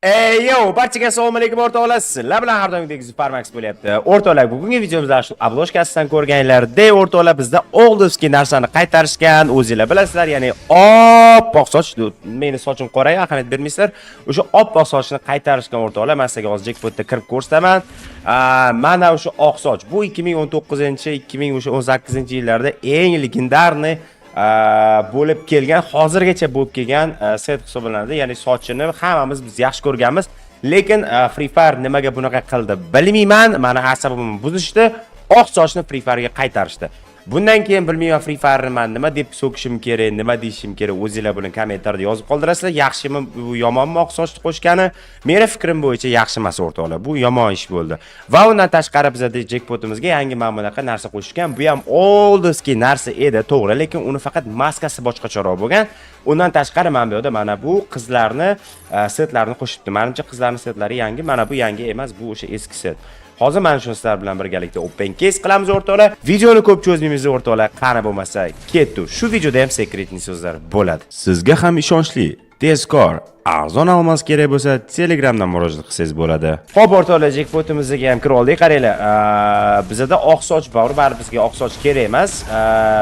Yo, barchaga assalomu alaykum o'rtoqlar. Sizlar bilan har doimgidek Supermax bo'lyapti. O'rtoqlar, bugungi videomizda shu obloshkasidan ko'rganlaridek o'rtoqlar bizda oldovski narsani qaytarishgan. O'zingizlar bilasizlar, ya'ni oppoq soch, meni sochim qora, ahamiyat bermaysizlar. O'sha oppoq sochni qaytarishgan o'rtoqlar. Men sizga hozir jackpotda kirib ko'rsataman. Mana o'sha oq soch. Bu 2019-2018-yillarda eng legendarniy bo'lib kelgan, hozirgacha bo'lib kelgan set hisoblanadi. Ya'ni sochini hammamiz biz yaxshi ko'rganmiz, lekin Free Fire nimaga bunaqa qildi bilmayman. Mana asabimni buzishdi, oq sochni Free Fire'ga qaytarishdi. Bundan keyin bilmayman Free Fire'ni men nima deb so'kishim kerak, nima deyishim kerak, o'zingizlar buni kommentariyada yozib qoldirasizlar. Yaxshimi, bu yomonmi oq sochni qo'shgani? Meni fikrim bo'yicha yaxshi emas o'rtoqlar. Bu yomon ish bo'ldi. Va undan tashqari bizda jackpotimizga yangi mana bunaqa narsa qo'shishgan. Bu ham oldovski narsa edi, to'g'ri, lekin uni faqat maskasi boshqacharoq bo'lgan. Undan tashqari mana bu yerda mana bu qizlarni setlarini qo'shibdi. Menimcha qizlarning setlari yangi, mana bu yangi emas, bu o'sha eski set. Hozir mana shu sizlar bilan birgalikda open case qilamiz o'rtoqlar. Videoni ko'p cho'zmaymiz o'rtoqlar. Qani bo'lmasa, ketdi. Shu videoda ham sekretli so'zlar bo'ladi. Sizga ham ishonchli, tezkor, arzon olmas kerak bo'lsa, Telegramdan murojaat qilsangiz bo'ladi. Xo'p o'rtoqlar, jackpotimizga ham kirib oldik. Qaranglar, bizda oq soch bor, baribir bizga oq soch kerak emas.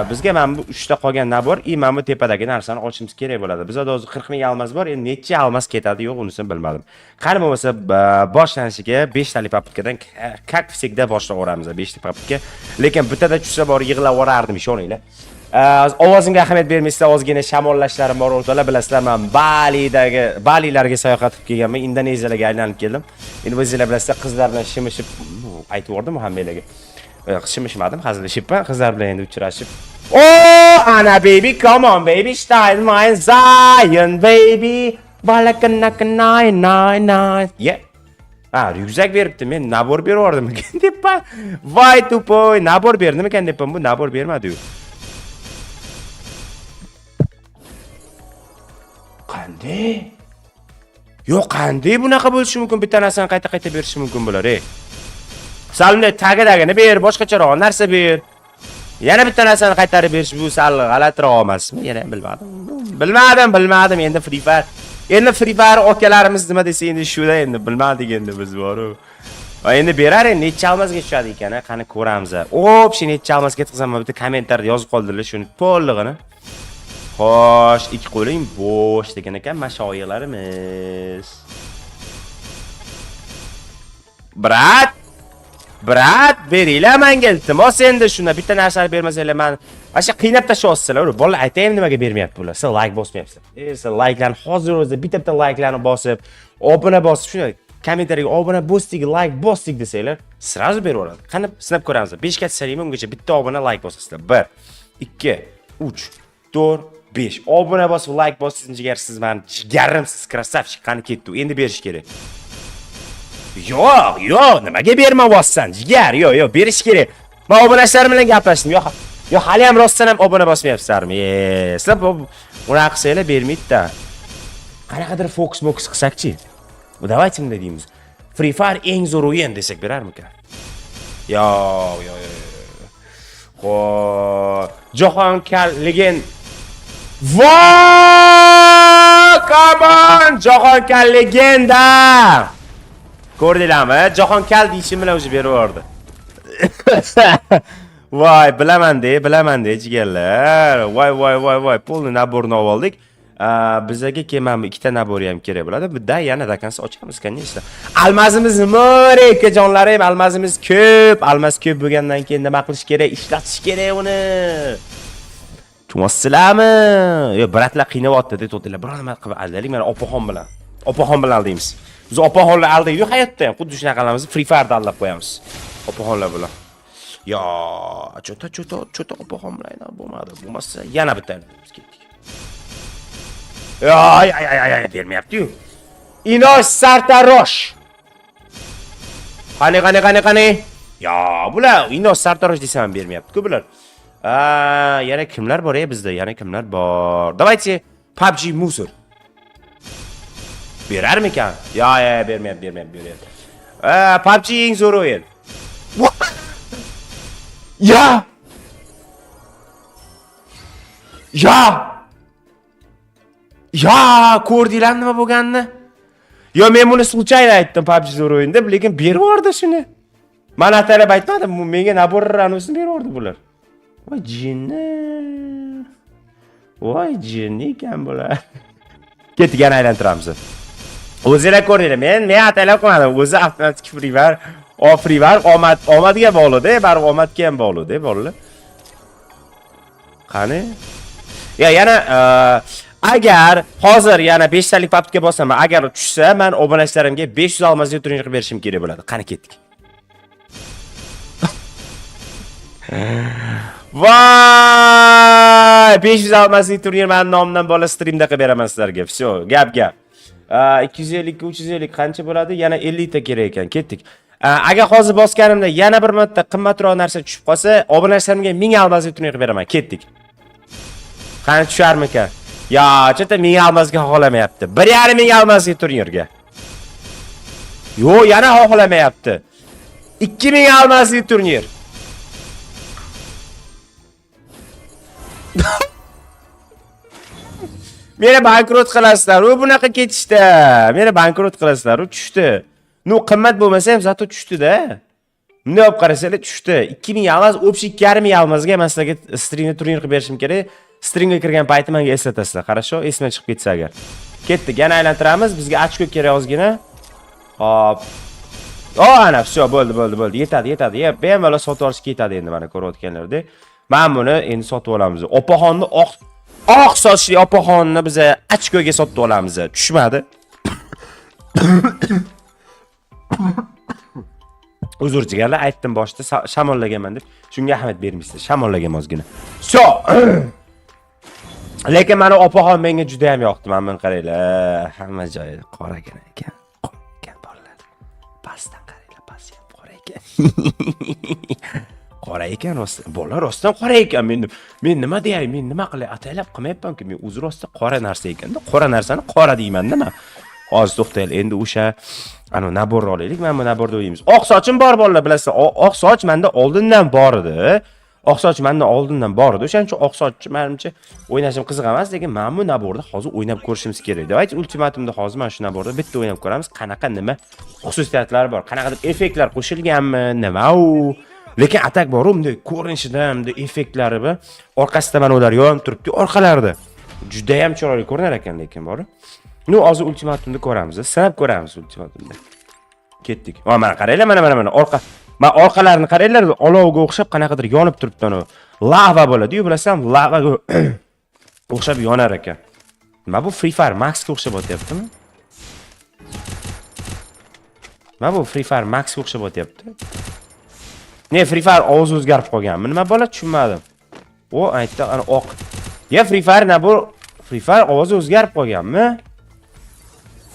Bizga mana bu 3 ta qolgan nabor, mana bu tepadagi narsani ochishimiz kerak bo'ladi. Bizda hozir 40 ming almas bor, endi necha almas ketadi yo'q, unisini bilmadim. Qani bo'lmasa, boshlanishiga 5 talik paputkadan как всегда boshlaveramiz, 5 ta paputka. Lekin bittada tushsa bor yig'lab yorardim, ishoninglar. Ovozimga ahamiyat bermaysizlar, ozgina shamollashlarim bor o'rtoqlar, bilasizlar, men Balilarga sayohat qilib kelganman, Indoneziyaga aylanib keldim. Endi o'zingizlar bilasizlar, qizlar bilan shimishib aytib yubordim hammalarga. Shimishmadim, hazillashibman, qizlar bilan endi uchrashib. Oh, Ana baby, come on baby, style mine Zion baby. Balakanakanay. Yeah. Ryukzak beribdi, men nabor berib ekan debman. Voy tupoy, nabor berdim ekan debman, bu nabor bermadi-yu. Qanday? Yo'q, qanday bunaqa bo'lishi mumkin? Bitta narsani qayta berish mumkin bular, Salimda tagidagini ber, boshqacharoq narsa ber. Yana bitta narsani qaytarib berish bu sal g'alatiroq emasmi? Yana bilmadim. Endi Free Fire. Endi Free Fire okalarimiz nima desa endi shuda endi bilmadik endi biz boru. Va endi berar, necha almasga tushadi ekan, qani ko'ramiz. O'pshi necha almasga ketqizamman, bitta kommentarda yozib qoldirlar shuni to'lig'ini. Xo'sh, ikki qo'ling bo'sh degan ekan mashoyixlarimiz. Brat, beringlar menga iltimos, endi shuna bitta narsani bermasanglar, men asha qiynab tashyapsizlar. Bolalar, aytaymi nimaga bermayapti bular? Siz like bosmayapsizlar. Siz like'larni hozir o'zi bitta like'larni bosib, obuna bosib, shuni kommentariyaga obuna bosdik, like bosdik desanglar, sразу beraveradi. Qani sinab ko'ramiz. 5 ga tsalaymi, ungacha bitta obuna like bosasizlar. 1, 2, 3, 4, 5. Obuna bosib, like bossangiz jigarsiz, men jigarimsiz, krasavchik. Qani ketdi. Endi berish kerak. Yo'q, nimaga bermayapsan? Jigar, yo'q, berish kerak. Men obunachalarim bilan gaplashdim. Yo'q, hali ham rostdan ham obuna bosmayapsizlarmi? Sizlar unaqa qilsanglar bermaydi-da. Qanaqadir fokus qilsak-chi? Давайте bunday deymiz. Free Fire eng zo'r o'yin desak berarmikan? Yo'q. Xo'p, Jahon Kal legend. Voy, come on, Jahon Kal legenda. Ko'rdinglarmi? Jahon Kal deyishim bilan o'zi berib yubordi. Voy, bilaman-de, jigarlar. Voy, polni naborni oldik. Bizga kelmami, ikkita nabori ham kerak bo'ladi. Bunda yana dakansi ochamiz, конечно. Almazimiz mo'r akajonlarim, almazimiz ko'p. Almaz ko'p bo'lgandan keyin nima qilish kerak? Ishlatish kerak uni. Tushunasizlarmi? Yo, bratlar qiynayapti-da, to'tinglar. Biror nima qilib aldaylik, mana opaxon bilan aldaymiz. Biz opaxonlar aldaydi hayotda ham, xuddi shunaqalarimizni Free Fire'da aldab qo'yamiz. Opaxonlar bilan. Yo, cho'ta opaxon bilan bo'lmasa, yana bitta ketdik. Ay, bermayapti-yu. Inosh Sartarosh. Qani. Yo, bular Inosh Sartarosh desam bermayapti-ku bular. Yana kimlar bor bizda? Yana kimlar bor? Давайте PUBG Musor. Berarmikan? Yo, bermayapti. PUBG eng zo'r o'yin. Ya, ko'rdinglar nima bo'lganini? Yo, men buni случайно aytdim PUBG zo'r o'yinda, lekin berib yubordi shuni. Men atalab aytmadim, menga naborlarni o'zini berib yubordi bular. Voy jinni. Voy jinni ekan bular. Ketdik, yana aylantiramiz. O'zinglar ko'ringlar, men atalab qilmadim. O'zi avtomatik free var, omadga bog'liq-da, baribir omadga ham bog'liq-da, bolalar. Qani? Yana agar hozir yana 5 talik papga bossam, agar tushsa, men obunachilarimga 500 olmazga turniir qilib berishim kerak bo'ladi. Qani ketdik. Voy! 500 olmazli turnir men nomimdan bola streamda qilib beraman sizlarga. Всё, gap. 250 ga 350 qancha bo'ladi? Yana 50 ta kerak ekan. Ketdik. Agar hozir bosganimda yana bir marta qimmatroq narsa tushib qolsa, obunachilarimga 1000 olmazli turnir qilib beraman. Ketdik. Qani tusharmikan? Ya, chata 1000 olmazga xohlamayapti. 1.5 ming olmazli turnirga. Yo, yana xohlamayapti. 2000 olmazli turnir. Meni bankrot qilasizlar. U bunaqa ketishdi. Meni bankrot qilasizlar. U tushdi. Nu qimmat bo'lmasa ham zato tushdi-da. Bunday olib qarasanglar tushdi. 2000 olmaz, o'pshi 2.5 olmazga men sizlarga streamda turnir qilib berishim kerak. Streamga kirgan payti menga eslatasizlar. Qarasho, esdan chiqib ketsa agar. Ketdik, yana aylantiramiz. Bizga ochko kerak ozgina. Hop. Ana, всё, bo'ldi. Yetadi. Bemalol sotib olishga yetadi endi mana ko'rayotganlardek. Men buni endi sotib olamiz. Opaxonni oq sochli opaxonni biz ochkoga sotib olamiz. Tushmadi. Uzr jigarlar, aytdim boshda shamollaganman deb. Shunga ahamiyat bermaysizlar. Shamollagan ozgina. So. Lekin meni opaxon menga juda ham yoqdi. Men buni qaranglar. Hamma joyi qora ekan. Bolalar. Pastdan qaranglar, pastdan qora ekan. Qora ekan rost. Bolalar rostdan qora ekan. Men nima deyay? Men nima qilay? Ataylab qilmayapman-ku. Men o'zi rostdan qora narsa ekan-da. Qora narsani qora deyman-da men. Hozir to'xtaylik. Endi o'sha naborni olaylik. Men bu naborda o'yimiz. Oq sochim bor bolalar, bilasizlar. Oq soch menda oldindan bor edi. O'shaning uchun oq soch menimcha o'ynashim qiziq emas, lekin men bu naborda hozir o'ynab ko'rishimiz kerak. Davaychi ultimatumda hozir mana shu naborda bitta o'ynab ko'ramiz. Qanaqa nima xususiyatlari bor, qanaqadir effektlar qo'shilganmi, nima u. Lekin atak bor, bunday ko'rinishidan, bunday effektlari bor. Orqasida mana ular yonib turibdi, orqalarida. Juda ham chiroyli ko'rinar ekan, lekin bor. Nu hozir ultimatumda ko'ramiz, sinab ko'ramiz ultimatumda. Ketdik. Mana qaranglar, mana men orqalarini qaranglar, olovga o'xshab qanaqadir yonib turibdi uni. Lava bo'ladi-yu, bilasizmi? Lavaga o'xshab yonar ekan. Nima bu Free Fire Max ga o'xshab o'tyaptimi? Ne, Free Fire ovozi o'zgarib qolganmi? Nima bola tushunmadim. O, aytdi, ana oq. Ya Free Fire nima bu? Free Fire ovozi o'zgarib qolganmi?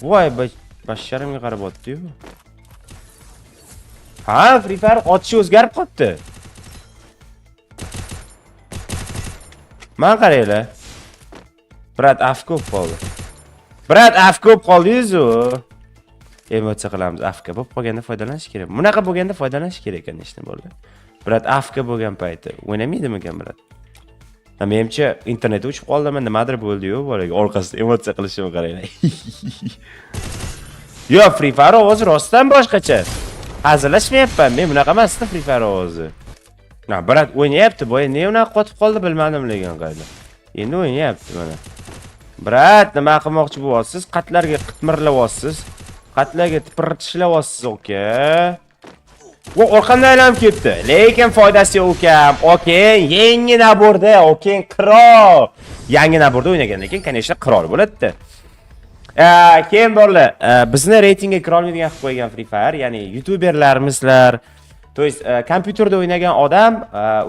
Voy, basharimga qarab o'tdi-yu. Ha, Free Fire otishi o'zgarib qoldi. Men qaranglar. Brat afko'p qoldi-yu. Emotsiya qilamiz, afka bo'lib qolganda foydalanish kerak. Bunaqa bo'lganda foydalanish kerak ekan, ishni bo'ldi. Brat afka bo'lgan payti o'ynamaydimi ekan, brat? Menimcha internet o'chib qoldimi, nimadir bo'ldi-yu, bolaga orqasida emotsiya qilishimni qaranglar. Yo, Free Fire ovozi rostdan boshqacha. Hazillashmayapman, men bunaqa emas-da Free Fire ovozi. Brat o'ynayapti, boya ne unaqa qotib qoldi bilmadim lekin qayda. Endi o'ynayapti mana. Brat, nima qilmoqchi bo'lyapsiz? Qatlarga qitmirlayapsiz. Qatlarga tipirtishlanyapsiz, oka. Bu orqamdan aylanib ketdi. Lekin foydasi yo'q ekan. Okey, yangi naborda, okey, qirol. Yangi naborda o'ynagandan keyin, конечно, qirol bo'ladi-da. Keyin bolalar, bizni reytingga kira olmaydigan qilib qo'ygan Free Fire, ya'ni youtuberlarimizlar, to есть kompyuterda o'ynagan odam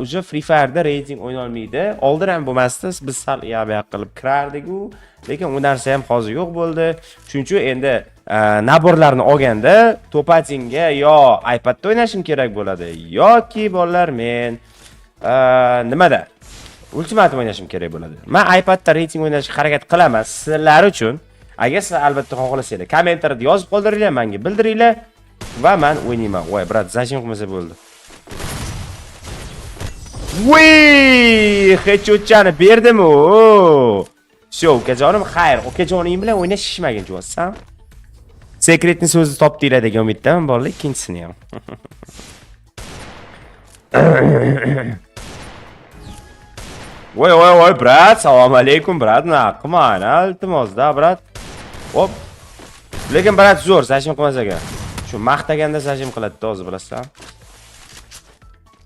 уже Free Fire'da reyting o'ynay olmaydi. Oldin ham bo'lmasdi, biz sal yoq qilib kirardik-ku, lekin u narsa ham hozir yo'q bo'ldi. Shuning uchun endi naborlarni olganda to'patingga yo iPadda o'ynashim kerak bo'ladi, yoki bolalar men nimada Ultimate o'ynashim kerak bo'ladi. Men iPadda reyting o'ynashga harakat qilaman sizlar uchun. Agar sizlar albatta xohlasanglar, kommentariyada yozib qoldiringlar, menga bildiringlar va men o'ynayman. Voy, brat, zajim qilmasa bo'ldi. Voy, hechotchani berdim-ku. Sho, ukajonim, xayr, ukajoning bilan o'ynashishmagin, juvozsan. Sekretni so'zni topdinglar degan umiddaman bolalar, ikkinchisini ham. Voy, brat, assalomu alaykum, brat. Naqman, iltimos-da, brat. Hop. Lekin brat zo'r, sashim qilmas ekan. Shu maqtaganda sashim qiladi, o'zi bilasan.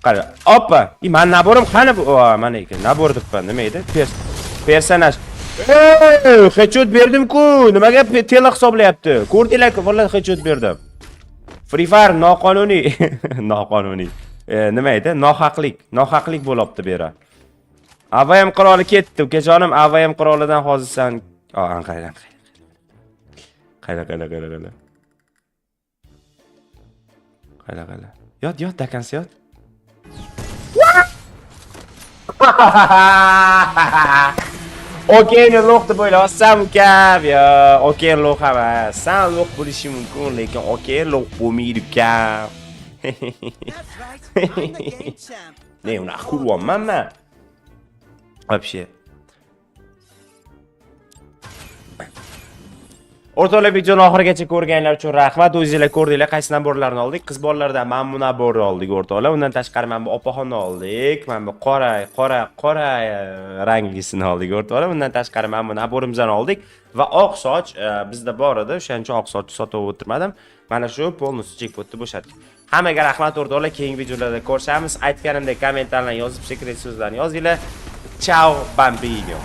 Qara, oppa. Men naborim qani bu? Mana ekan, nabor debman. Nima edi? Personaj. Headshot berdim-ku. Nimaga tele hisoblayapti? Ko'rdinglar-ku, vallahi headshot berdim. Free Fire noqonuniy. Noqonuniy. Nima edi? Nohaqlik bo'libdi bu yerda. Avayam qiroli ketdi, ukajonim. Avayam qirolidan hozirsan. Qayda. Yot, dakansi yot. Okey, lo'q deb o'ylayapsan ukam. Yo, okey lo'q emas. Sen lo'q bo'lishi mumkin, lekin okey lo'q bo'lmaydi ukam. Ne, unaqa ko'ryapmanmi? Вообще. O'rtoqlar, videoni oxirigacha ko'rganlar uchun rahmat. O'zingizlar ko'rdinglar, qaysi naborlarni oldik? Qiz bolalardan mana bu naborni oldik o'rtoqlar. Undan tashqari mana bu opaxonni oldik. Mana bu qora ranglisini oldik o'rtoqlar. Undan tashqari mana bu naborimizni oldik va oq soch bizda bor edi. O'shaning uchun oq sochni sotib o'tirmadim. Mana shu polностью chekpotni bo'shatdik. Hammaga rahmat o'rtoqlar. Keyingi videolarda ko'rishamiz. Aytganimdek kommentarlarni yozib, sekret so'zlarni yozinglar. Ciao, bambino.